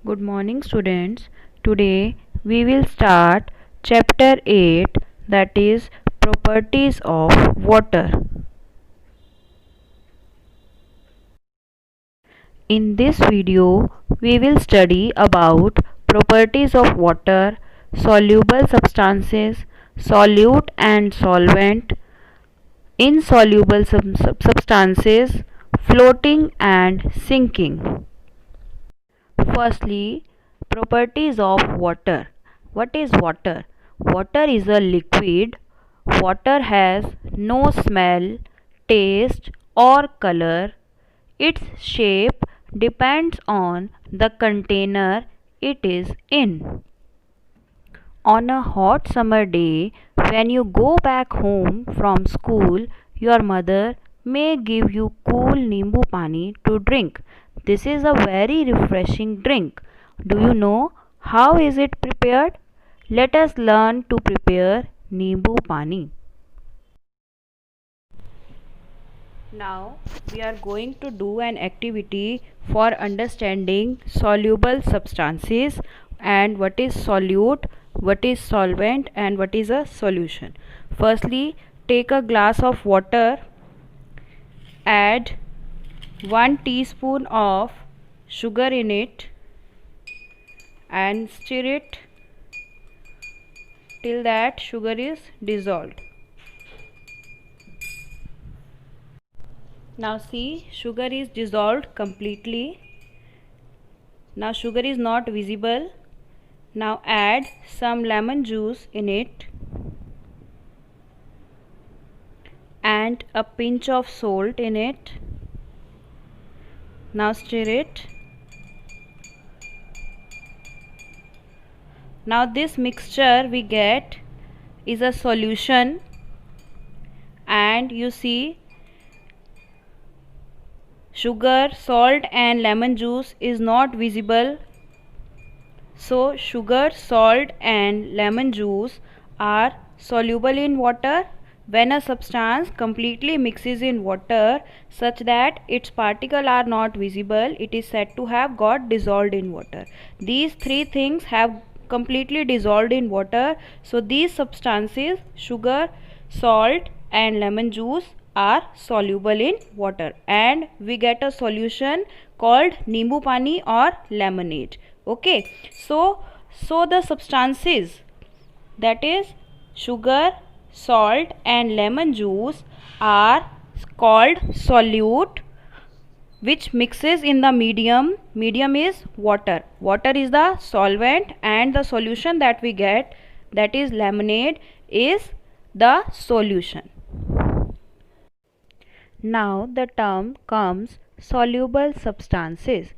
Good morning, students. Today we will start chapter 8, that is properties of water. In this video we will study about properties of water, soluble substances, solute and solvent, insoluble substances, floating and sinking. Firstly, properties of water. What is water? Water is a liquid. Water has no smell, taste, or color. Its shape depends on the container it is in. On a hot summer day, when you go back home from school, your mother may give you cool nimbu pani to drink. This is a very refreshing drink. Do you know how is it prepared? Let us learn to prepare nimbu pani. Now we are going to do an activity for understanding soluble substances and what is solute, what is solvent and what is a solution. Firstly, take a glass of water, add 1 teaspoon of sugar in it and stir it till that sugar is dissolved. Now see, sugar is dissolved completely. Now sugar is not visible. Now add some lemon juice in it and a pinch of salt in it. Now stir it. Now this mixture we get is a solution, and you see sugar, salt and lemon juice is not visible. So sugar, salt and lemon juice are soluble in water. When a substance completely mixes in water such that its particles are not visible, it is said to have got dissolved in water. These three things have completely dissolved in water. So these substances, sugar, salt and lemon juice, are soluble in water, and we get a solution called nimbu pani or lemonade. Okay, so the substances, that is sugar, salt and lemon juice, are called solute, which mixes in the medium. Medium is water. Water is the solvent, and the solution that we get, that is lemonade, is the solution. Now the term comes soluble substances.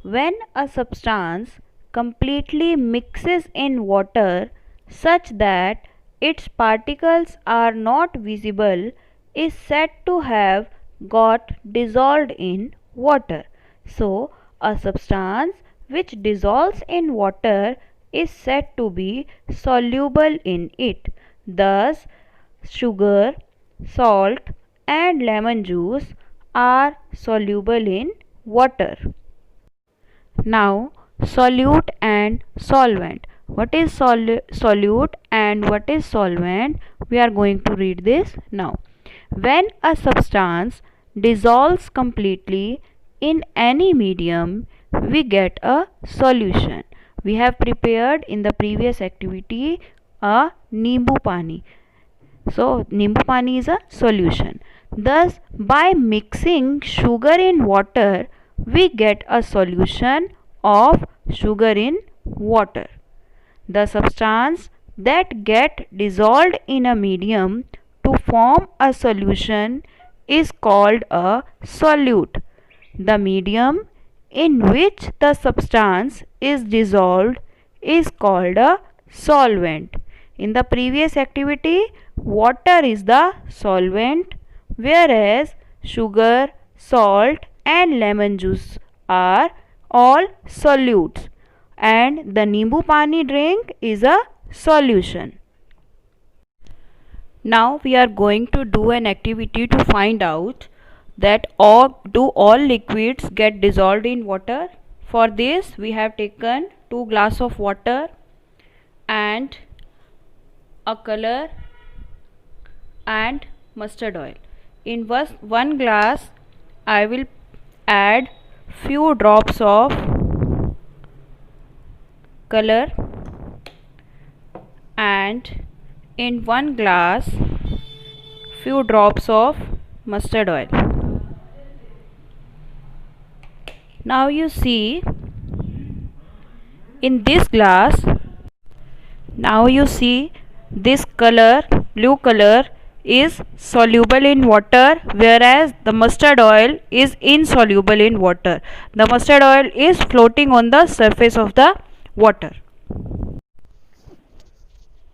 When a substance completely mixes in water such that its particles are not visible, is said to have got dissolved in water. So a substance which dissolves in water is said to be soluble in it. Thus sugar, salt and lemon juice are soluble in water. Now solute and solvent. What is solute and what is solvent? We are going to read this now. When a substance dissolves completely in any medium, we get a solution. We have prepared in the previous activity a nimbu pani. So nimbu pani is a solution. Thus by mixing sugar in water, we get a solution of sugar in water. The substance that get dissolved in a medium to form a solution is called a solute. The medium in which the substance is dissolved is called a solvent. In the previous activity, water is the solvent, whereas sugar, salt and lemon juice are all solutes, and the nimbu pani drink is a solution. Now we are going to do an activity to find out that all liquids get dissolved in water. For this we have taken 2 glass of water and a color and mustard oil. In one glass I will add few drops of color and in 1 glass few drops of mustard oil. Now you see in this glass, now you see this color, blue color, is soluble in water, whereas the mustard oil is insoluble in water. The mustard oil is floating on the surface of the water.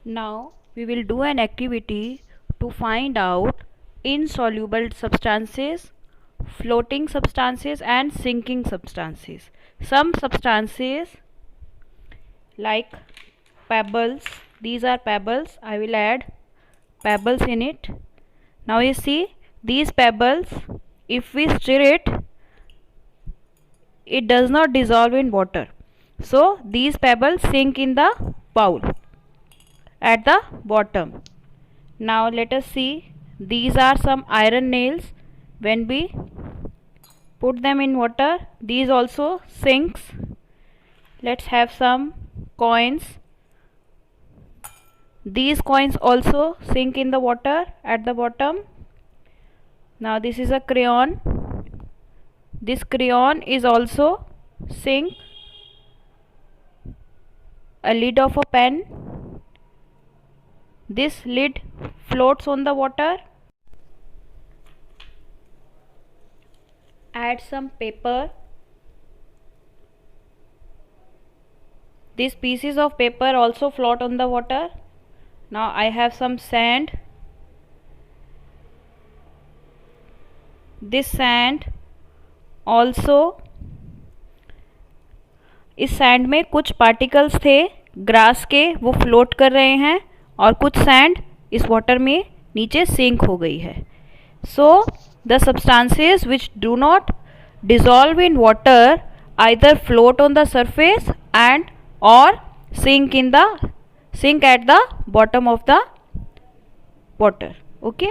Now we will do an activity to find out insoluble substances, floating substances and sinking substances. Some substances like pebbles, these are pebbles, I will add pebbles in it. Now you see these pebbles, if we stir it, it does not dissolve in water. So these pebbles sink in the bowl at the bottom. Now let us see, these are some iron nails. When we put them in water, these also sinks. Let's have some coins. These coins also sink in the water at the bottom. Now this is a crayon. This crayon is also sink. A lid of a pen. This lid floats on the water. Add some paper. These pieces of paper also float on the water. Now I have some sand. This sand also, इस sand में कुछ particles थे grass के, वो float कर रहे हैं और कुछ सैंड इस वाटर में नीचे सिंक हो गई है. So the substances which do not dissolve in water either float on the surface and or sink at the bottom of the water. Okay,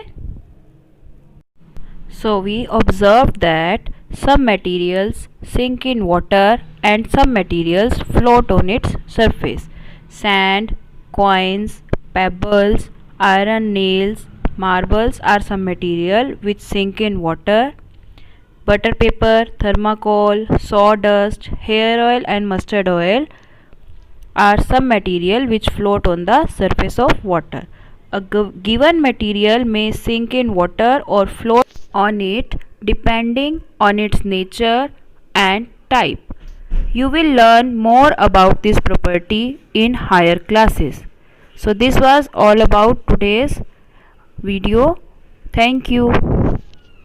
so we observed that some materials sink in water and some materials float on its surface. Sand, coins, pebbles, iron nails, marbles are some material which sink in water. Butter paper, thermocol, sawdust, hair oil and mustard oil are some material which float on the surface of water. A given material may sink in water or float on it depending on its nature and type. You will learn more about this property in higher classes. So this was all about today's video. Thank you.